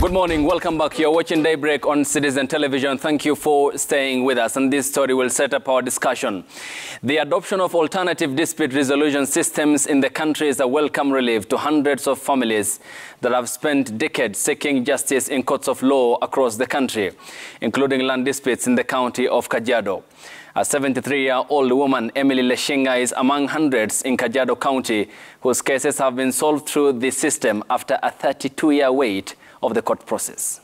Good morning. Welcome back. You're watching Daybreak on Citizen Television. Thank you for staying with us. And this story will set up our discussion. The adoption of alternative dispute resolution systems in the country is a welcome relief to hundreds of families that have spent decades seeking justice in courts of law across the country, including land disputes in the county of Kajiado. A 73-year-old woman, Emily Leshinga, is among hundreds in Kajiado County whose cases have been solved through the system after a 32-year wait of the court process.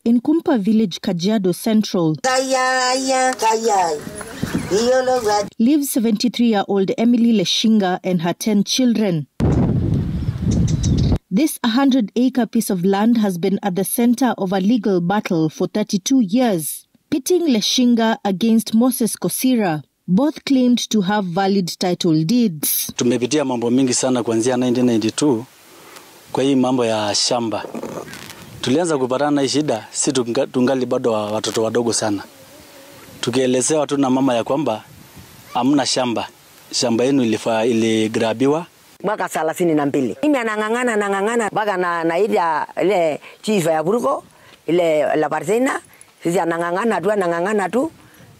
In Kumpa Village, Kajiado Central, lives 73-year-old Emily Leshinga and her 10 children. This 100-acre piece of land has been at the center of a legal battle for 32 years, pitting Leshinga against Moses Kosira. Both claimed to have valid title deeds. Tumepitia mambo mingi sana kuanzia 1992 kwa hii mambo ya shamba. Tulianza kupatana na shida, si tungali bado watoto wadogo sana. Tukielezewa tu na mama ya kwamba hamna shamba. Shamba yenu iligrabiwa. Mwaka 32. Mimi anangangana mpaka naita ile chief ya Burgo, ile la Parsena. Sisi anangangana tu.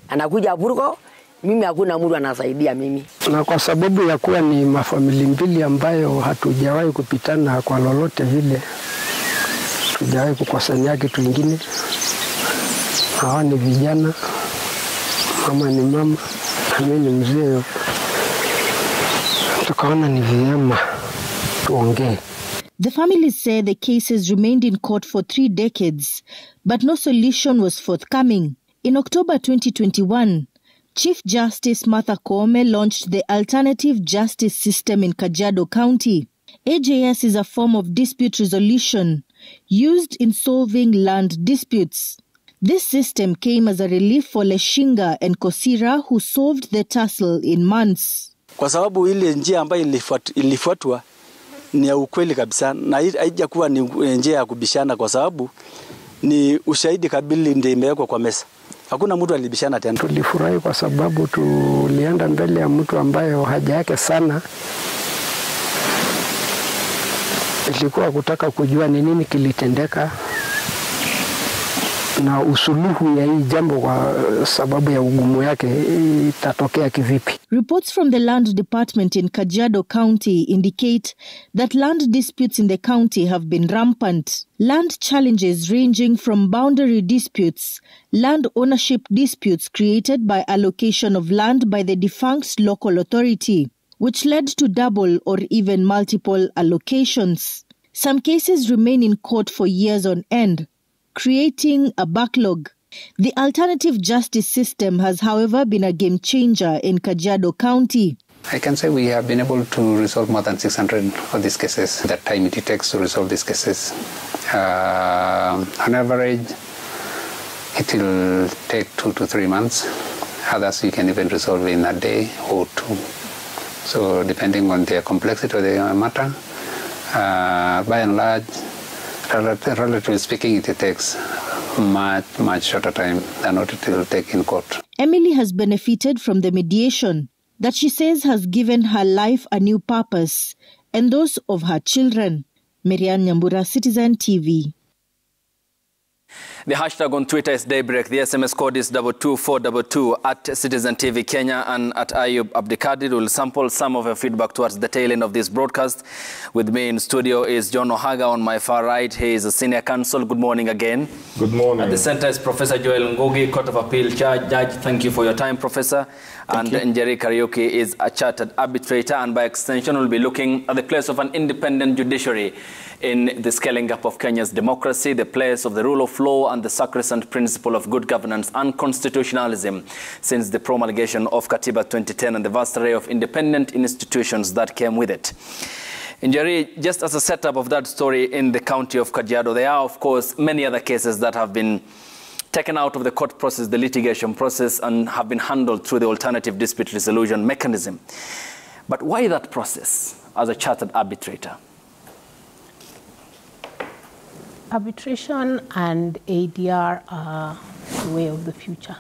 Anakuja Burgo. Mimi hakuna mtu anasaidia mimi. Na kwa sababu ya kuwa ni mafamili mbili ambayo hatujawahi kupitana kwa lolote vile, tujawahi kukosania kitu kingine. Hawa ni vijana, mama ni mama, mimi ni mzee. Tukaona ni vyema tuongee. The families say the cases remained in court for 3 decades, but no solution was forthcoming. In October 2021, Chief Justice Martha Koome launched the Alternative Justice System in Kajiado County. AJS is a form of dispute resolution used in solving land disputes. This system came as a relief for Leshinga and Kosira, who solved the tussle in months. Kwa sababu ile njia ambayo ilifuatwa ni ya ukweli kabisa, na haijakuwa ni njia ya kubishana, kwa sababu ni ushahidi kabili ndio imewekwa kwa meza. Hakuna mtu alibishana tena. Tulifurahi kwa sababu tulienda mbele ya mtu ambaye haja yake sana ilikuwa kutaka kujua ni nini kilitendeka na usuluhu ya hii jambo kwa sababu ya ugumu yake itatokea kivipi. Reports from the Land Department in Kajiado County indicate that land disputes in the county have been rampant. Land challenges ranging from boundary disputes, land ownership disputes created by allocation of land by the defunct local authority, which led to double or even multiple allocations. Some cases remain in court for years on end, creating a backlog. The alternative justice system has, however, been a game changer in Kajiado County. I can say we have been able to resolve more than 600 of these cases. The time it takes to resolve these cases. On average, it will take 2 to 3 months. Others you can even resolve in a day or 2. So depending on the complexity of the matter, by and large, relatively speaking, it takes much shorter time than what it will take in court. Emily has benefited from the mediation that she says has given her life a new purpose and those of her children. Marianne Nyambura, Citizen TV. The hashtag on Twitter is Daybreak. The SMS code is 22422 at Citizen TV Kenya and at Ayub Abdikadir. Will sample some of your feedback towards the tail end of this broadcast. With me in studio is John Ohaga on my far right. He is a senior counsel. Good morning again. Good morning. At the center is Professor Joel Ngugi, Court of Appeal Judge. Thank you for your time, Professor. And Njeri Kariuki is a chartered arbitrator, and by extension will be looking at the place of an independent judiciary in the scaling up of Kenya's democracy, the place of the rule of law and the sacrosanct principle of good governance and constitutionalism since the promulgation of Katiba 2010 and the vast array of independent institutions that came with it. Njeri, just as a setup of that story in the county of Kajiado, there are, of course, many other cases that have been taken out of the court process, the litigation process, and have been handled through the alternative dispute resolution mechanism. But why that process as a chartered arbitrator? Arbitration and ADR are the way of the future.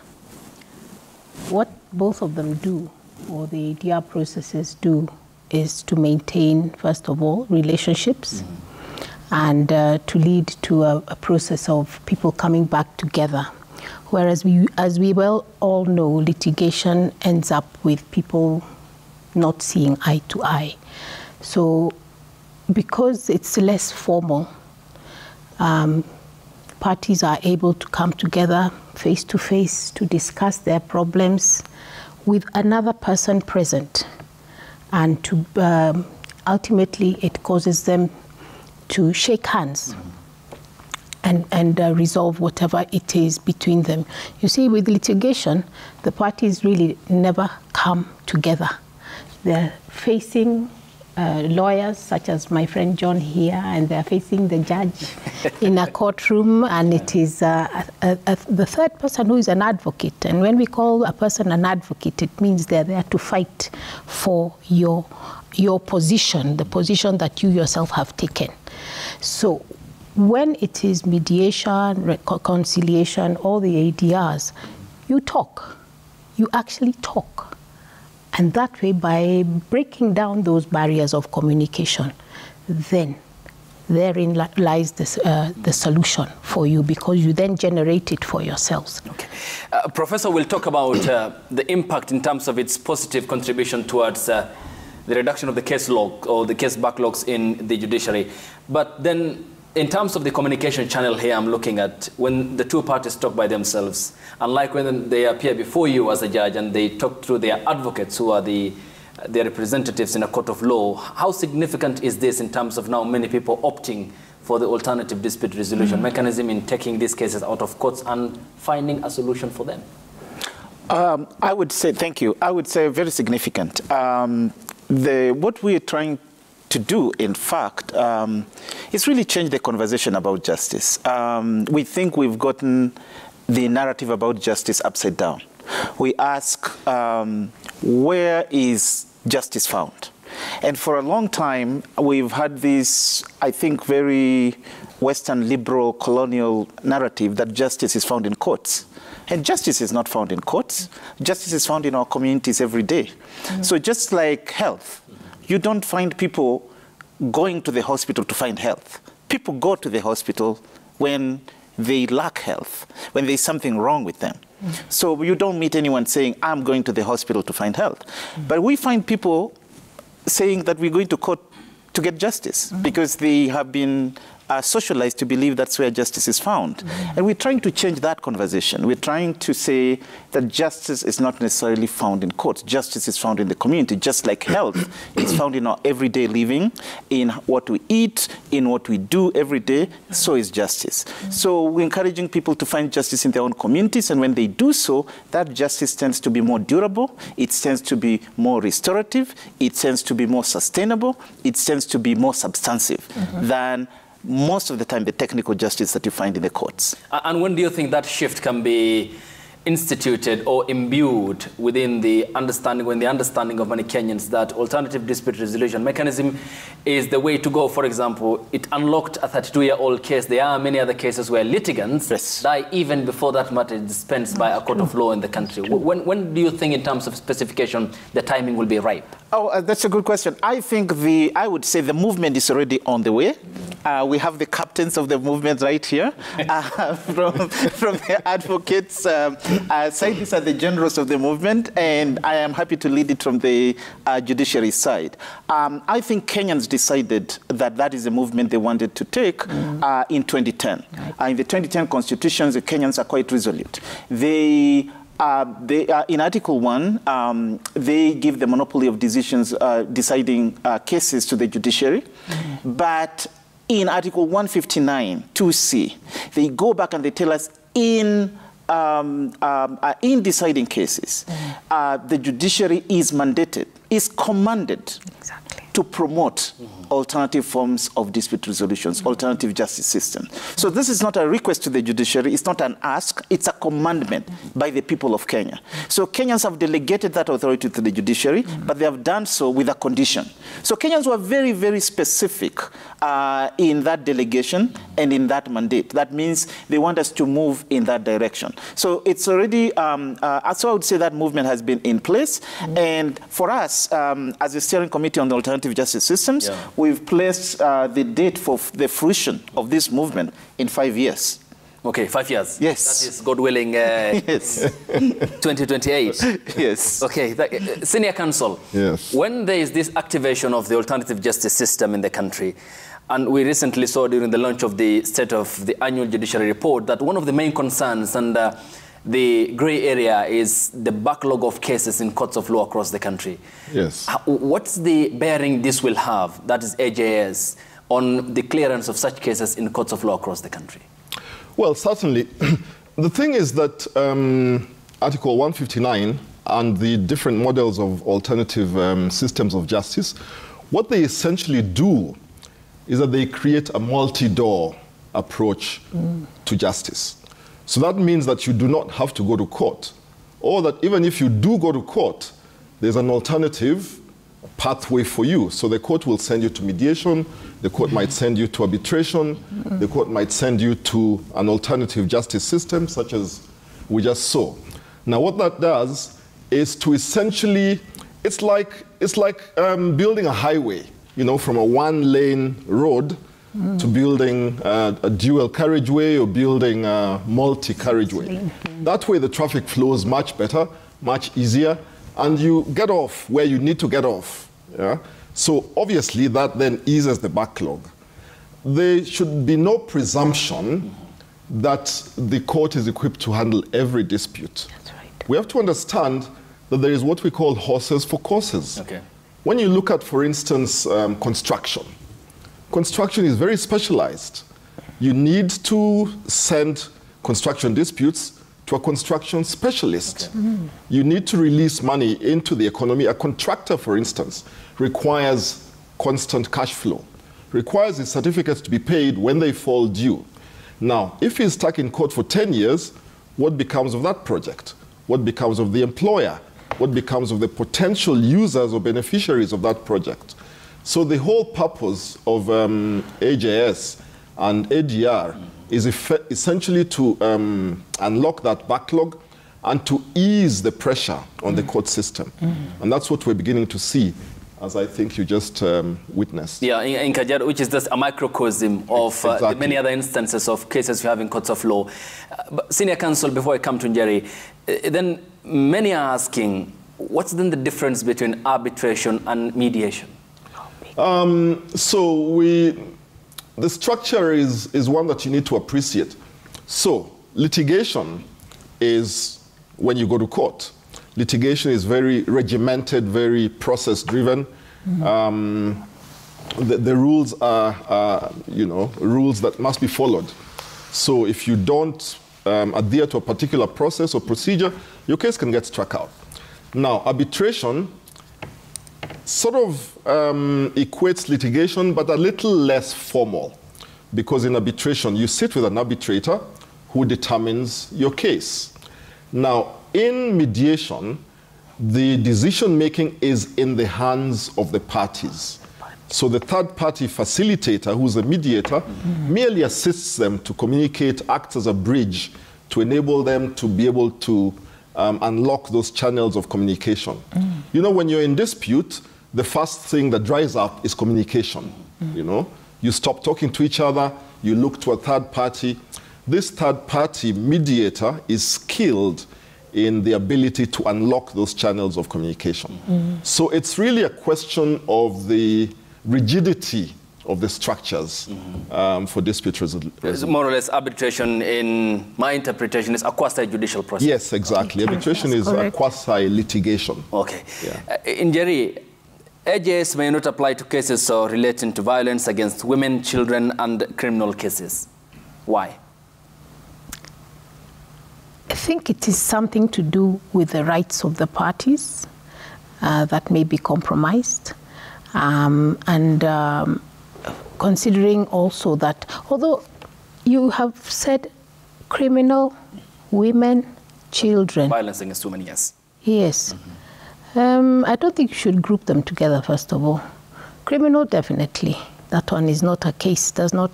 What both of them do, or the ADR processes do, is to maintain, first of all, relationships and to lead to a process of people coming back together. Whereas, as we well all know, litigation ends up with people not seeing eye to eye. So because it's less formal, parties are able to come together face to face to discuss their problems with another person present, and to ultimately it causes them to shake hands and resolve whatever it is between them. You see, with litigation, the parties really never come together. They're facing lawyers, such as my friend John here, and they're facing the judge in a courtroom, and it is the third person who is an advocate. And when we call a person an advocate, it means they're there to fight for your position, the position that you yourself have taken. So when it is mediation, reconciliation, all the ADRs, you talk. You actually talk. And that way, by breaking down those barriers of communication, then therein lies the solution for you, because you then generate it for yourselves. Okay. Professor, we'll talk about the impact in terms of its positive contribution towards the reduction of the case log or the case backlogs in the judiciary. But then, in terms of the communication channel here, I'm looking at when the two parties talk by themselves, unlike when they appear before you as a judge and they talk through their advocates who are their representatives in a court of law. How significant is this in terms of now many people opting for the alternative dispute resolution mechanism in taking these cases out of courts and finding a solution for them? I would say, thank you, I would say very significant. What we are trying to do, in fact, is really change the conversation about justice. We think we've gotten the narrative about justice upside down. We ask, where is justice found? And for a long time, we've had this, I think, very Western liberal colonial narrative that justice is found in courts. And justice is not found in courts. Justice is found in our communities every day. So just like health, you don't find people going to the hospital to find health. People go to the hospital when they lack health, when there's something wrong with them. So you don't meet anyone saying, I'm going to the hospital to find health. But we find people saying that we're going to court to get justice because they have been socialized to believe that's where justice is found. And we're trying to change that conversation. We're trying to say that justice is not necessarily found in courts. Justice is found in the community, just like health is found in our everyday living, in what we eat, in what we do every day, so is justice. So we're encouraging people to find justice in their own communities, and when they do so, that justice tends to be more durable, it tends to be more restorative, it tends to be more sustainable, it tends to be more substantive than most of the time the technical justice that you find in the courts. And when do you think that shift can be instituted or imbued within the understanding, when the understanding of many Kenyans that alternative dispute resolution mechanism is the way to go? For example, it unlocked a 32-year-old case. There are many other cases where litigants die even before that matter is dispensed by a court of law in the country. When do you think, in terms of specification, the timing will be ripe? Oh, that's a good question. I think I would say the movement is already on the way. We have the captains of the movement right here from the advocates side. These are the generals of the movement, and I am happy to lead it from the judiciary side. I think Kenyans decided that that is a movement they wanted to take in 2010. In the 2010 constitutions, the Kenyans are quite resolute. They in Article 1, they give the monopoly of decisions, deciding cases to the judiciary. But in Article 159, 2C, they go back and they tell us in deciding cases, the judiciary is mandated, is commanded to promote alternative forms of dispute resolutions, alternative justice systems. So this is not a request to the judiciary, it's not an ask, it's a commandment by the people of Kenya. So Kenyans have delegated that authority to the judiciary, but they have done so with a condition. So Kenyans were very, very specific in that delegation, and in that mandate. That means they want us to move in that direction. So it's already, so I would say that movement has been in place. And for us, as a steering committee on the alternative justice systems, we've placed the date for the fruition of this movement in 5 years. Okay, 5 years. Yes. That is, God willing, yes. 2028. Yes. Okay, Senior Counsel, yes. When there is this activation of the alternative justice system in the country, and we recently saw during the launch of the State of the Annual Judiciary Report that one of the main concerns and the grey area is the backlog of cases in courts of law across the country. Yes. What's the bearing this will have, that is AJS, on the clearance of such cases in courts of law across the country? Well, certainly. The thing is that Article 159 and the different models of alternative systems of justice, what they essentially do is that they create a multi-door approach to justice. So that means that you do not have to go to court, or that even if you do go to court, there's an alternative pathway for you. So the court will send you to mediation, the court might send you to arbitration, the court might send you to an alternative justice system, such as we just saw. Now, what that does is to essentially, it's like building a highway, you know, from a one-lane road to building a dual carriageway or building a multi-carriageway. That way the traffic flows much better, much easier, and you get off where you need to get off. Yeah? So obviously that then eases the backlog. There should be no presumption that the court is equipped to handle every dispute. That's right. We have to understand that there is what we call horses for courses. Okay. When you look at, for instance, construction, construction is very specialized. You need to send construction disputes to a construction specialist. Okay. You need to release money into the economy. A contractor, for instance, requires constant cash flow, requires his certificates to be paid when they fall due. Now, if he's stuck in court for 10 years, what becomes of that project? What becomes of the employer? What becomes of the potential users or beneficiaries of that project? So the whole purpose of AJS and ADR is essentially to unlock that backlog and to ease the pressure on the court system. And that's what we're beginning to see, as I think you just witnessed. Yeah, in Kajiado, which is just a microcosm of the many other instances of cases we have in courts of law. But Senior Counsel, before I come to Njeri, then many are asking, what's then the difference between arbitration and mediation? The structure is one that you need to appreciate. So litigation is when you go to court. Litigation is very regimented, very process-driven. The rules are, rules that must be followed. So if you don't adhere to a particular process or procedure, your case can get struck out. Now, arbitration sort of equates litigation, but a little less formal, because in arbitration, you sit with an arbitrator who determines your case. Now, in mediation, the decision-making is in the hands of the parties. So the third-party facilitator, who's a mediator, merely assists them to communicate, acts as a bridge to enable them to be able to unlock those channels of communication. You know, when you're in dispute, the first thing that dries up is communication. You know, you stop talking to each other, you look to a third party. This third party mediator is skilled in the ability to unlock those channels of communication. So it's really a question of the rigidity of the structures for dispute resolution. More or less, arbitration, in my interpretation, is a quasi-judicial process. Yes, exactly. Arbitration is a quasi-litigation. Okay. Yeah. Njeri, AJS may not apply to cases relating to violence against women, children, and criminal cases. Why? I think it is something to do with the rights of the parties that may be compromised. Considering also that, although you have said criminal, women, children. Violence against women, yes. Yes. I don't think you should group them together, first of all. Criminal, definitely. That one is not a case, does not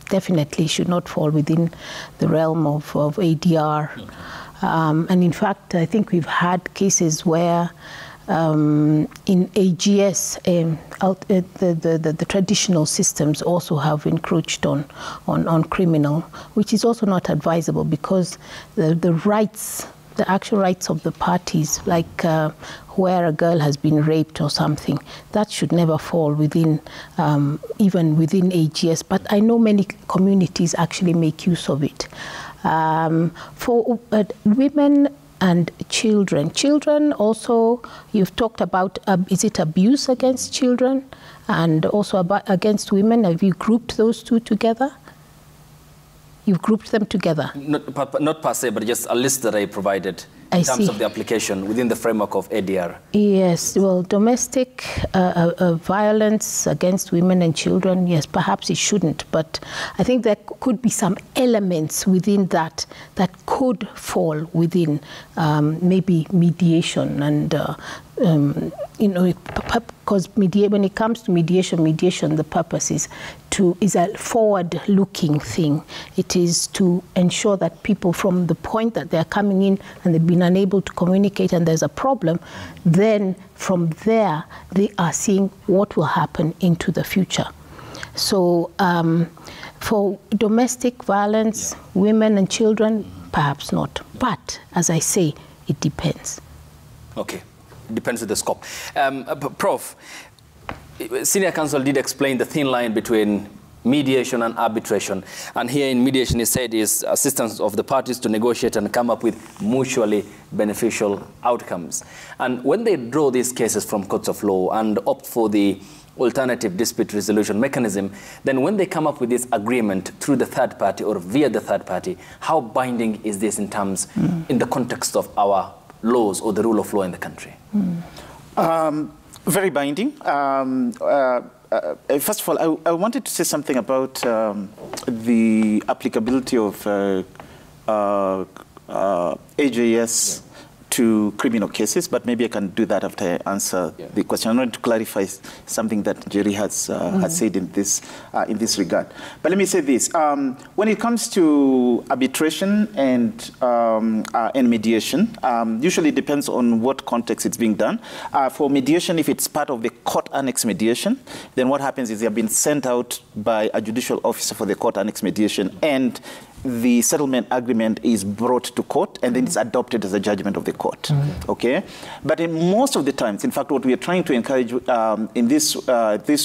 definitely should not fall within the realm of ADR. And in fact, I think we've had cases where in AGS, the traditional systems also have encroached on criminal, which is also not advisable, because the rights, the actual rights of the parties, like where a girl has been raped or something, that should never fall within, even within AGS. But I know many communities actually make use of it. For women and children. Children also, you've talked about, is it abuse against children and also against women? Have you grouped those two together? You've grouped them together? Not per se, but just a list that I provided in terms of the application within the framework of ADR. Yes, well, domestic violence against women and children, yes, perhaps it shouldn't, but I think there could be some elements within that that could fall within maybe mediation and because when it comes to mediation, the purpose is a forward-looking thing. It is to ensure that people, from the point that they're coming in and they've been unable to communicate and there's a problem, then from there they are seeing what will happen into the future. So for domestic violence, women and children, perhaps not. But as I say, it depends. Okay. Depends on the scope. Prof, Senior Counsel did explain the thin line between mediation and arbitration. And here in mediation, he said, is assistance of the parties to negotiate and come up with mutually beneficial outcomes. And when they draw these cases from courts of law and opt for the alternative dispute resolution mechanism, then when they come up with this agreement through the third party or via the third party, how binding is this in terms, in the context of our laws or the rule of law in the country? Very binding. First of all, I wanted to say something about the applicability of AJS to criminal cases, but maybe I can do that after I answer the question. I wanted to clarify something that Jerry has said in this regard. But let me say this: when it comes to arbitration and mediation, usually it depends on what context it's being done. For mediation, if it's part of the court annex mediation, then what happens is they have been sent out by a judicial officer for the court annex mediation, and the settlement agreement is brought to court, and then it's adopted as a judgment of the court. Okay, but in most of the times, in fact, what we are trying to encourage in this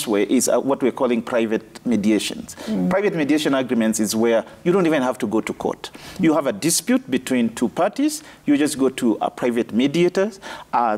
way is what we're calling private mediations. Private mediation agreements is where you don't even have to go to court. You have a dispute between two parties. You just go to a private mediator.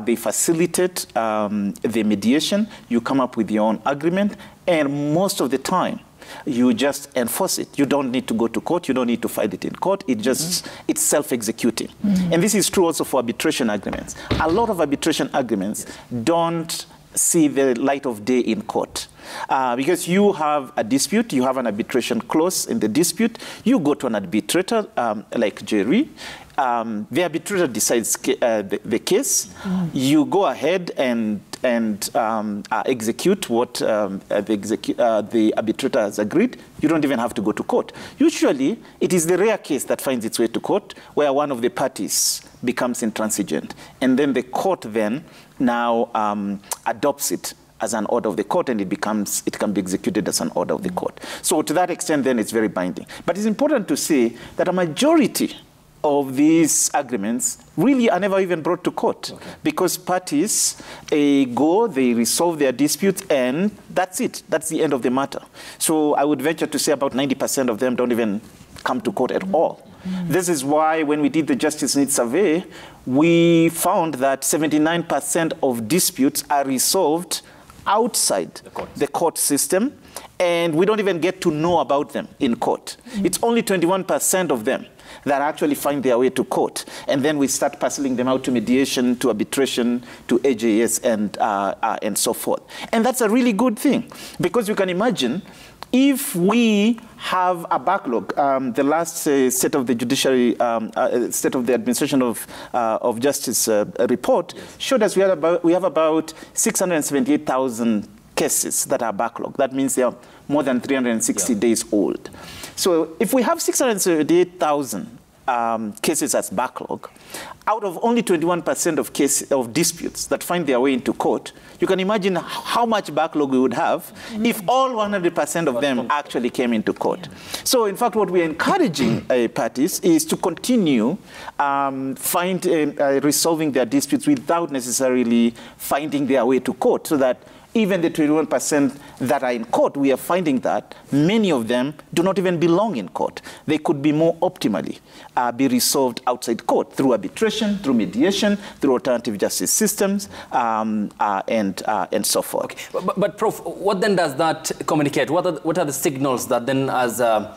They facilitate the mediation. You come up with your own agreement, and most of the time, you just enforce it. You don't need to go to court. You don't need to fight it in court. It just, it's self-executing. And this is true also for arbitration agreements. A lot of arbitration agreements don't see the light of day in court. Because you have a dispute, you have an arbitration clause in the dispute, you go to an arbitrator like Jerry, the arbitrator decides the case, you go ahead and execute what the arbitrator has agreed. You don't even have to go to court. Usually, it is the rare case that finds its way to court where one of the parties becomes intransigent. And then the court then now adopts it as an order of the court, and it can be executed as an order of the court. So to that extent, then it's very binding. But it's important to say that a majority of these agreements really are never even brought to court, because parties go, they resolve their disputes, and that's it. That's the end of the matter. So I would venture to say about 90% of them don't even come to court at all. This is why when we did the Justice Needs Survey, we found that 79% of disputes are resolved outside the court system, and we don't even get to know about them in court. It's only 21% of them that actually find their way to court. And then we start parceling them out to mediation, to arbitration, to AJS, and so forth. And that's a really good thing, because you can imagine if we have a backlog. The last State of the Judiciary, State of the Administration of Justice report showed us we have about 678,000 cases that are backlogged. That means they are more than 360 days old. So if we have 678,000 cases as backlog, out of only 21% of disputes that find their way into court, you can imagine how much backlog we would have if all 100% of them actually came into court. So in fact, what we're encouraging parties is to continue resolving their disputes without necessarily finding their way to court, so that even the 21% that are in court, we are finding that many of them do not even belong in court. They could be more optimally be resolved outside court through arbitration, through mediation, through alternative justice systems, and so forth. Okay. But Prof, what then does that communicate? What are the signals that then, as a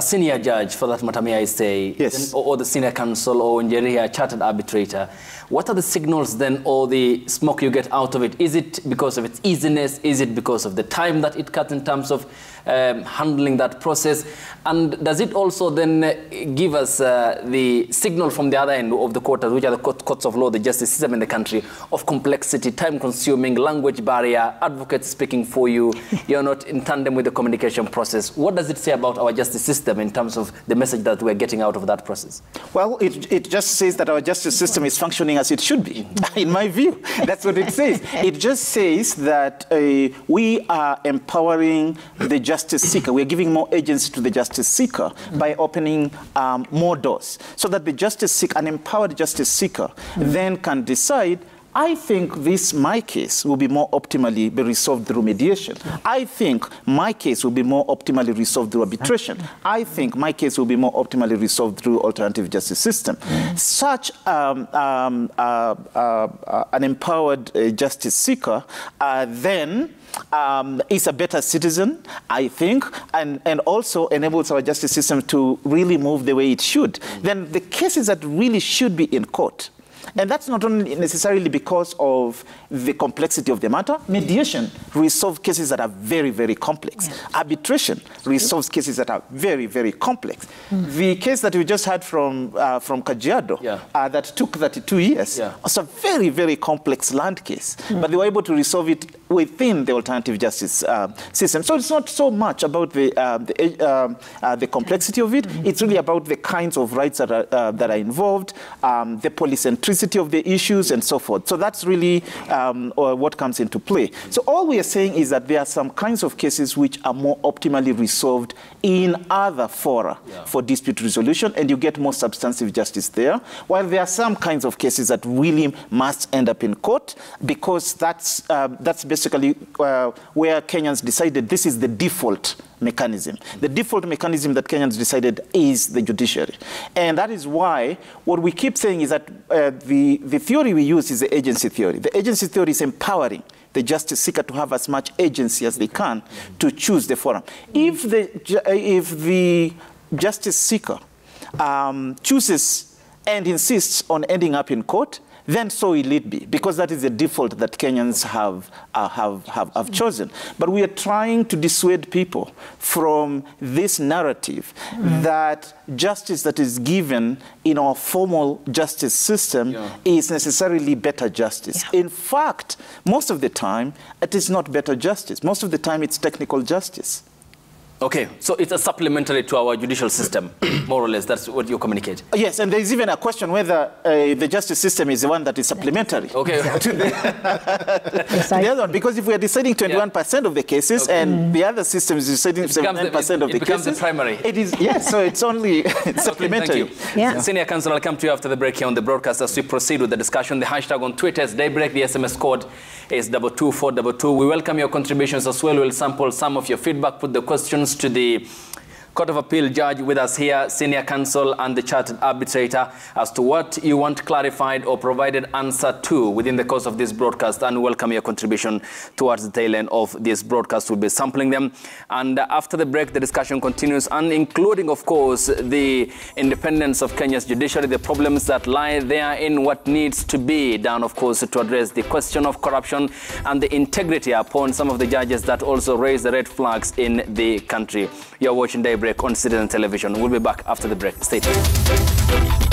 senior judge, for that matter, may I say, yes, then, or the senior counsel, or Njeri, a chartered arbitrator, what are the signals then, or the smoke you get out of it? Is it because of its easiness? Is it because of the time that it cuts in terms of handling that process? And does it also then give us the signal from the other end of the court, which are the courts of law, the justice system in the country, of complexity, time-consuming, language barrier, advocates speaking for you, you're not in tandem with the communication process? What does it say about our justice system in terms of the message that we're getting out of that process? Well, it just says that our justice system is functioning as it should be, in my view. That's what it says. It just says that we are empowering the justice seeker. We're giving more agency to the justice seeker by opening more doors, so that the justice seeker, an empowered justice seeker, then can decide, I think my case will be more optimally be resolved through mediation. I think my case will be more optimally resolved through arbitration. I think my case will be more optimally resolved through alternative justice system. Such an empowered justice seeker then is a better citizen, I think, and also enables our justice system to really move the way it should. Then the cases that really should be in court, and that's not only necessarily because of the complexity of the matter. Mediation resolves cases that are very, very complex. Arbitration resolves cases that are very, very complex. The case that we just had from Kajiado that took 32 years was a very, very complex land case, but they were able to resolve it within the alternative justice system. So it's not so much about the complexity of it. It's really about the kinds of rights that are involved, the polycentricity of the issues, and so forth. So that's really what comes into play. So all we are saying is that there are some kinds of cases which are more optimally resolved in other fora for dispute resolution, and you get more substantive justice there, while there are some kinds of cases that really must end up in court, because that's basically where Kenyans decided this is the default mechanism. The default mechanism that Kenyans decided is the judiciary. And that is why what we keep saying is that the theory we use is the agency theory. The agency theory is empowering the justice seeker to have as much agency as they can to choose the forum. If the justice seeker chooses and insists on ending up in court, then so will it be, because that is the default that Kenyans have chosen. But we are trying to dissuade people from this narrative that justice that is given in our formal justice system is necessarily better justice. In fact, most of the time, it is not better justice. Most of the time, it's technical justice. Okay, so it's a supplementary to our judicial system, more or less. That's what you communicate. Yes, and there's even a question whether the justice system is the one that is supplementary. Okay. To the other one, because if we are deciding 21% of the cases and the other system is deciding 79% of the cases, it becomes the primary. It is, yes, so it's only supplementary. Okay, thank you. Senior Counsel, I'll come to you after the break here on the broadcast as we proceed with the discussion. The hashtag on Twitter is Daybreak. The SMS code is 22422. We welcome your contributions as well. We'll sample some of your feedback, put the questions to the Court of Appeal judge with us here, senior counsel and the chartered arbitrator, as to what you want clarified or provided answer to within the course of this broadcast, and welcome your contribution towards the tail end of this broadcast. We'll be sampling them, and after the break the discussion continues, and including of course the independence of Kenya's judiciary, the problems that lie therein, what needs to be done of course to address the question of corruption and the integrity upon some of the judges that also raise the red flags in the country. You're watching Daybreak on Citizen Television. We'll be back after the break. Stay tuned.